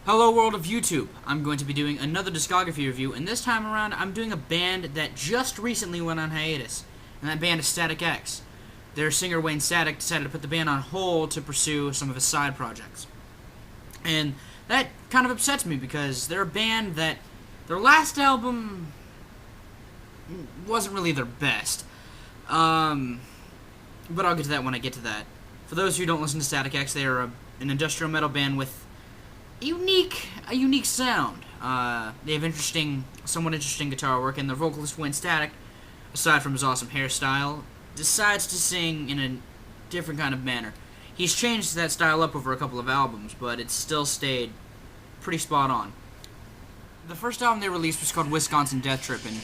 Hello world of YouTube! I'm going to be doing another discography review, and this time around I'm doing a band that just recently went on hiatus, and that band is Static X. Their singer Wayne Static decided to put the band on hold to pursue some of his side projects. And that kind of upsets me because they're a band that their last album wasn't really their best. But I'll get to that when I get to that. For those who don't listen to Static X, they are an industrial metal band with a unique sound. They have somewhat interesting guitar work, and their vocalist Wayne Static, aside from his awesome hairstyle, decides to sing in a different kind of manner. He's changed that style up over a couple of albums, but it still stayed pretty spot on. The first album they released was called Wisconsin Death Trip, and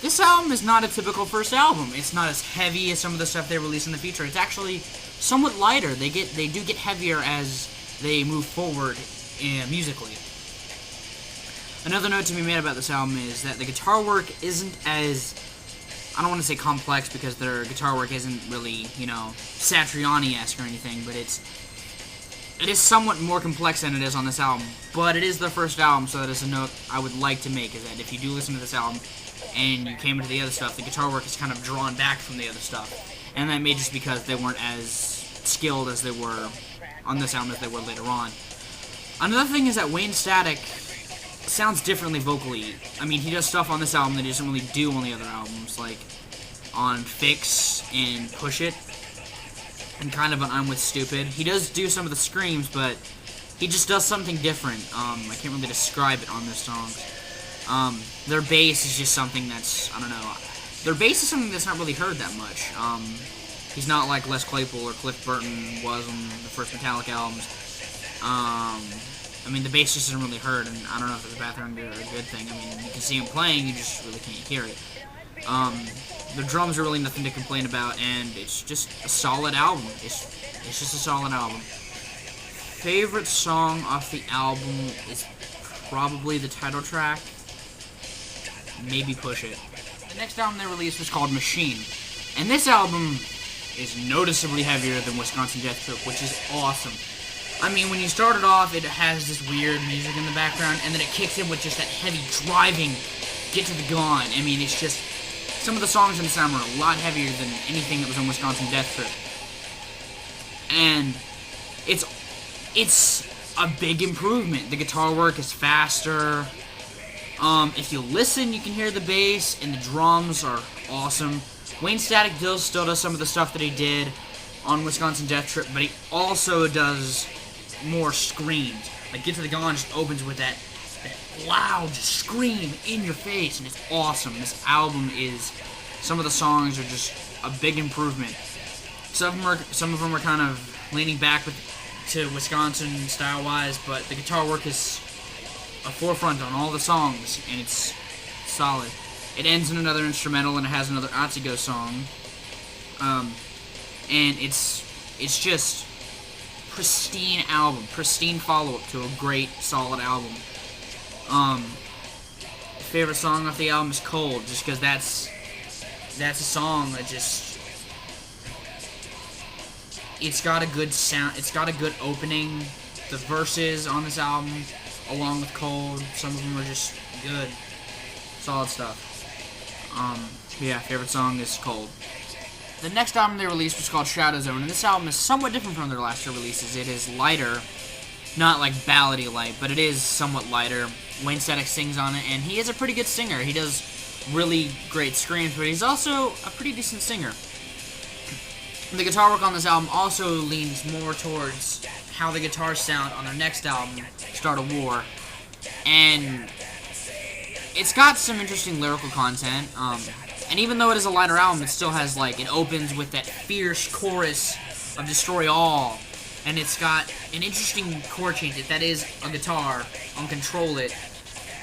this album is not a typical first album. It's not as heavy as some of the stuff they release in the future. It's actually somewhat lighter. They do get heavier as they move forward musically. Another note to be made about this album is that the guitar work isn't as, I don't want to say complex because their guitar work isn't really, Satriani-esque or anything, but it is somewhat more complex than it is on this album. But it is their first album, so that is a note I would like to make, is that if you do listen to this album and you came into the other stuff, the guitar work is kind of drawn back from the other stuff. And that may just because they weren't as skilled as they were on this album as they were later on. Another thing is that Wayne Static sounds differently vocally. I mean, he does stuff on this album that he doesn't really do on the other albums, like on Fix and Push It, and kind of on I'm With Stupid. He does do some of the screams, but he just does something different. I can't really describe it on this song. Their bass is just something that's, I don't know. Their bass is something that's not really heard that much. He's not like Les Claypool or Cliff Burton was on the first Metallica albums. I mean, the bass just isn't really heard, and I don't know if it's a bad thing or a good thing. I mean, you can see him playing, you just really can't hear it. The drums are really nothing to complain about, and it's just a solid album. It's just a solid album. Favorite song off the album is probably the title track. Maybe Push It. The next album they released was called Machine, and this album is noticeably heavier than Wisconsin Death Trip, which is awesome. I mean, when you start it off, it has this weird music in the background, and then it kicks in with just that heavy driving, get to the gone. I mean, it's just, some of the songs in this album are a lot heavier than anything that was on Wisconsin Death Trip. And it's a big improvement. The guitar work is faster. If you listen, you can hear the bass, and the drums are awesome. Wayne Static still does some of the stuff that he did on Wisconsin Death Trip, but he also does more screams. Like Get to the Gone just opens with that loud scream in your face, and it's awesome. This album is, some of the songs are just a big improvement. Some of them are kind of leaning back to Wisconsin style-wise, but the guitar work is a forefront on all the songs, and it's solid. It ends in another instrumental, and it has another Atzigo song. And it's just pristine album, pristine follow-up to a great, solid album. Favorite song off the album is Cold, just because that's a song that just, it's got a good sound, it's got a good opening. The verses on this album, along with Cold, some of them are just good, solid stuff. Yeah, favorite song is Cold. The next album they released was called Shadow Zone, and this album is somewhat different from their last two releases. It is lighter, not like ballady light, but it is somewhat lighter. Wayne Static sings on it, and he is a pretty good singer. He does really great screams, but he's also a pretty decent singer. The guitar work on this album also leans more towards how the guitars sound on their next album, Start a War, and it's got some interesting lyrical content. And even though it is a lighter album, it still has, it opens with that fierce chorus of Destroy All, and it's got an interesting chord change that is a guitar on Control It,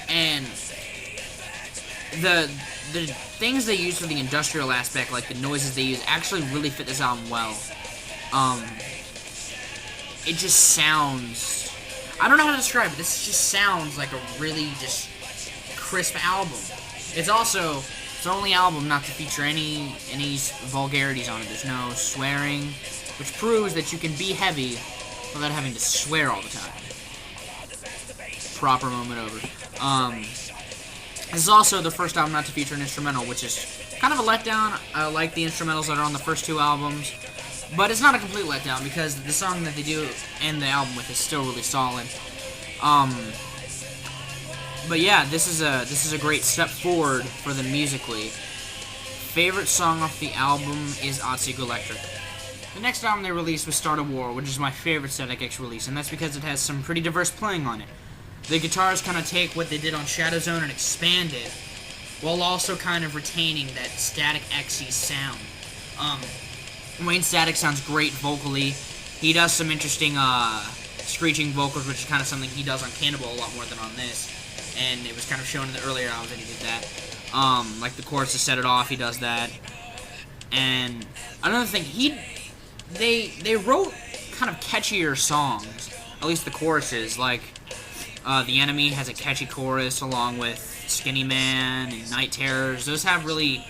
and the things they use for the industrial aspect, like the noises they use, actually really fit this album well. It just sounds, I don't know how to describe it, this just sounds like a really just crisp album. It's also the only album not to feature any vulgarities on it. There's no swearing, which proves that you can be heavy without having to swear all the time. proper moment over. This is also the first album not to feature an instrumental, which is kind of a letdown. I like the instrumentals that are on the first 2 albums, but it's not a complete letdown because the song that they do end the album with is still really solid. But yeah, this is a great step forward for them musically. Favorite song off the album is Otsego Electric. The next album they released was Start a War, which is my favorite Static X release, and that's because it has some pretty diverse playing on it. The guitars kind of take what they did on Shadow Zone and expand it, while also kind of retaining that Static X-y sound. Wayne Static sounds great vocally. He does some interesting screeching vocals, which is kind of something he does on Cannibal a lot more than on this. And it was kind of shown in the earlier albums that he did that. Like the chorus to Set It Off, he does that. And another thing, they wrote kind of catchier songs, at least the choruses. Like The Enemy has a catchy chorus, along with Skinny Man and Night Terrors. Those have really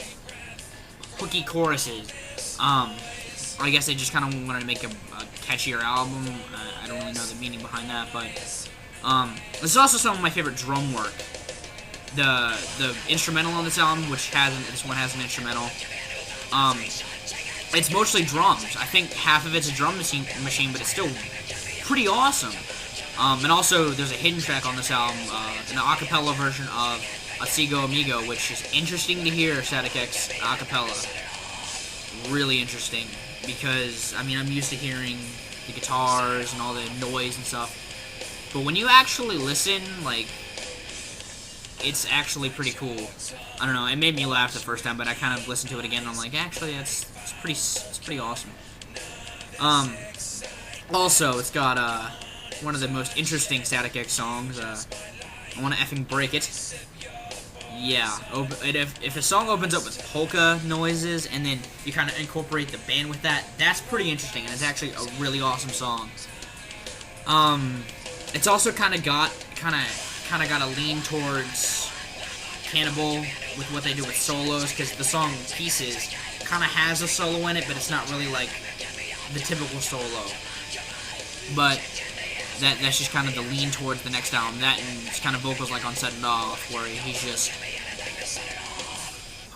hooky choruses. I guess they just kind of wanted to make a catchier album. I don't really know the meaning behind that, but this is also some of my favorite drum work. The instrumental on this album, this one has an instrumental. It's mostly drums. I think half of it's a drum machine, but it's still pretty awesome. And also, there's a hidden track on this album, an acapella version of Otsego Amigo, which is interesting to hear Static X acapella. Really interesting, because, I mean, I'm used to hearing the guitars and all the noise and stuff, but when you actually listen, like, it's actually pretty cool. I don't know, it made me laugh the first time, but I kind of listened to it again, and I'm like, actually, it's pretty awesome. Also, it's got, one of the most interesting Static X songs, I Wanna Effing Break It. Yeah, if a song opens up with polka noises, and then you kind of incorporate the band with that, that's pretty interesting, and it's actually a really awesome song. It's also kind of got a lean towards Cannibal with what they do with solos, because the song Pieces kind of has a solo in it, but it's not really like the typical solo. But that's just kind of the lean towards the next album. That and it's kind of vocals like on Set It Off, where he's just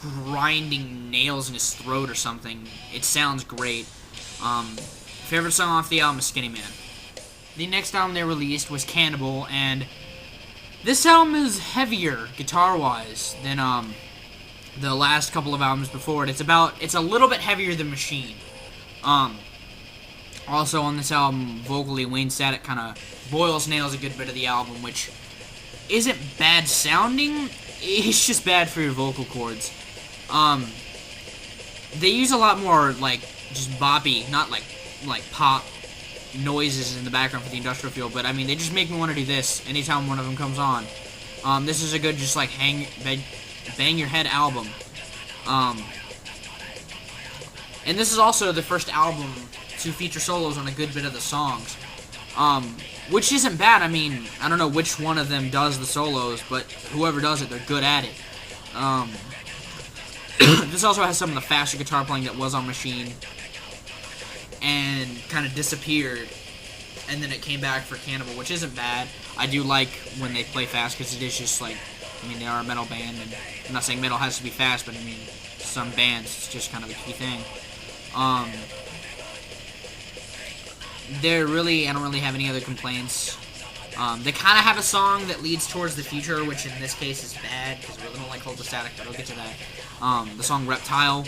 grinding nails in his throat or something. It sounds great. Favorite song off the album is Skinny Man. The next album they released was Cannibal, and this album is heavier guitar-wise than the last couple of albums before it. It's a little bit heavier than Machine. Also on this album, vocally, Wayne Static kind of boils nails a good bit of the album, which isn't bad sounding, it's just bad for your vocal cords. They use a lot more, like, just boppy, not like pop noises in the background for the industrial feel, but I mean, they just make me want to do this anytime one of them comes on. This is a good, just like, bang your head album. And this is also the first album to feature solos on a good bit of the songs, which isn't bad. I mean, I don't know which one of them does the solos, but whoever does it, they're good at it. This also has some of the faster guitar playing that was on Machine, and kind of disappeared, and then it came back for Cannibal, which isn't bad. I do like when they play fast, because it is just like, I mean, they are a metal band, and I'm not saying metal has to be fast, but I mean, some bands, it's just kind of a key thing. I don't really have any other complaints. They kind of have a song that leads towards the future, which in this case is bad, because we really don't like Hold the Static, but I'll get to that. The song Reptile,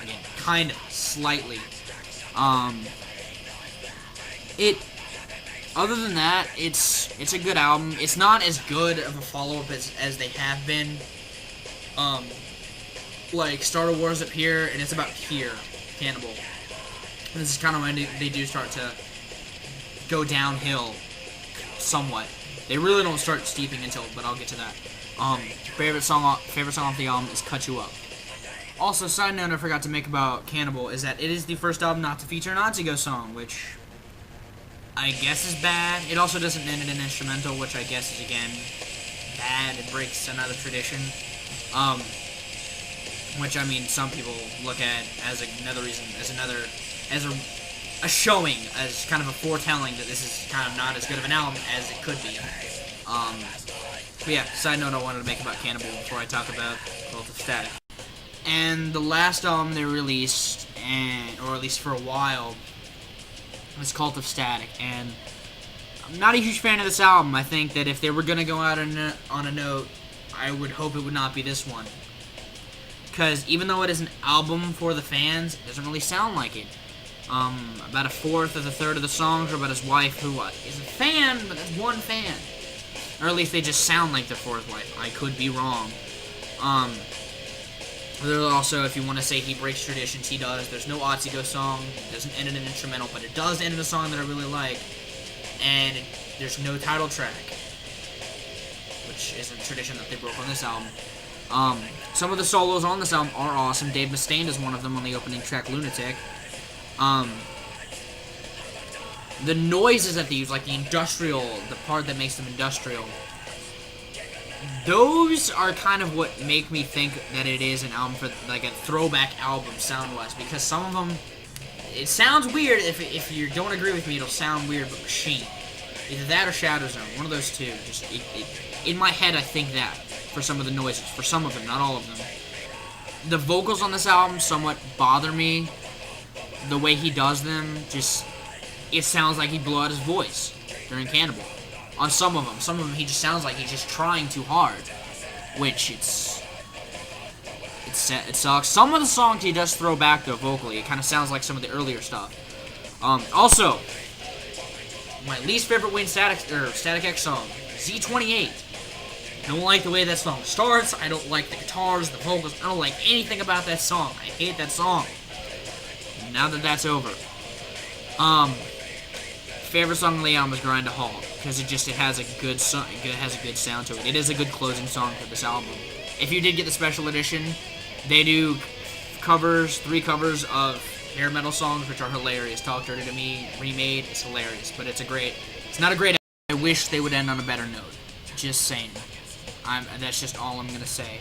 again, kind of, slightly. Other than that, it's a good album. It's not as good of a follow-up as they have been. Like, Star Wars up here, and it's about here, Cannibal. And this is kind of when they do start to go downhill somewhat. They really don't start steeping until, but I'll get to that. Favorite song off the album is Cut You Up. Also, side note I forgot to make about Cannibal is that it is the first album not to feature an Otsego song, which I guess is bad. It also doesn't end in an instrumental, which I guess is, again, bad. It breaks another tradition. Which, I mean, some people look at as another reason, as a showing, as kind of a foretelling that this is kind of not as good of an album as it could be. But yeah, side note I wanted to make about Cannibal before I talk about Cult of Static. And the last album they released, or at least for a while, was Cult of Static. And I'm not a huge fan of this album. I think that if they were going to go out on a note, I would hope it would not be this one. Because even though it is an album for the fans, it doesn't really sound like it. About a fourth or a third of the songs are about his wife, who is a fan, but that's one fan. Or at least they just sound like their fourth wife. I could be wrong. There's also, if you want to say he breaks traditions, he does. There's no Otzi song. It doesn't end in an instrumental, but it does end in a song that I really like. And there's no title track, which is a tradition that they broke on this album. Some of the solos on this album are awesome. Dave Mustaine is one of them on the opening track, Lunatic. The noises that they use, like the part that makes them industrial, those are kind of what make me think that it is an album for, like, a throwback album sound-wise, because some of them, it sounds weird. If you don't agree with me, it'll sound weird, but Machine. Either that or Shadow Zone, one of those two. Just, in my head, I think that, for some of the noises, for some of them, not all of them. The vocals on this album somewhat bother me. The way he does them, just, it sounds like he blew out his voice during Cannibal. On some of them he just sounds like he's just trying too hard, which it sucks. Some of the songs he does throw back though vocally. It kind of sounds like some of the earlier stuff. Also, my least favorite Wayne Static X song, Z28. I don't like the way that song starts. I don't like the guitars, the vocals. I don't like anything about that song. I hate that song. Now that that's over. Favorite song on the album is Grind to Halt, because it has a good sound to it. It is a good closing song for this album. If you did get the special edition, they do 3 covers of hair metal songs, which are hilarious. Talk Dirty to Me, remade, it's hilarious, but it's not a great album. I wish they would end on a better note. Just saying. That's just all I'm gonna say.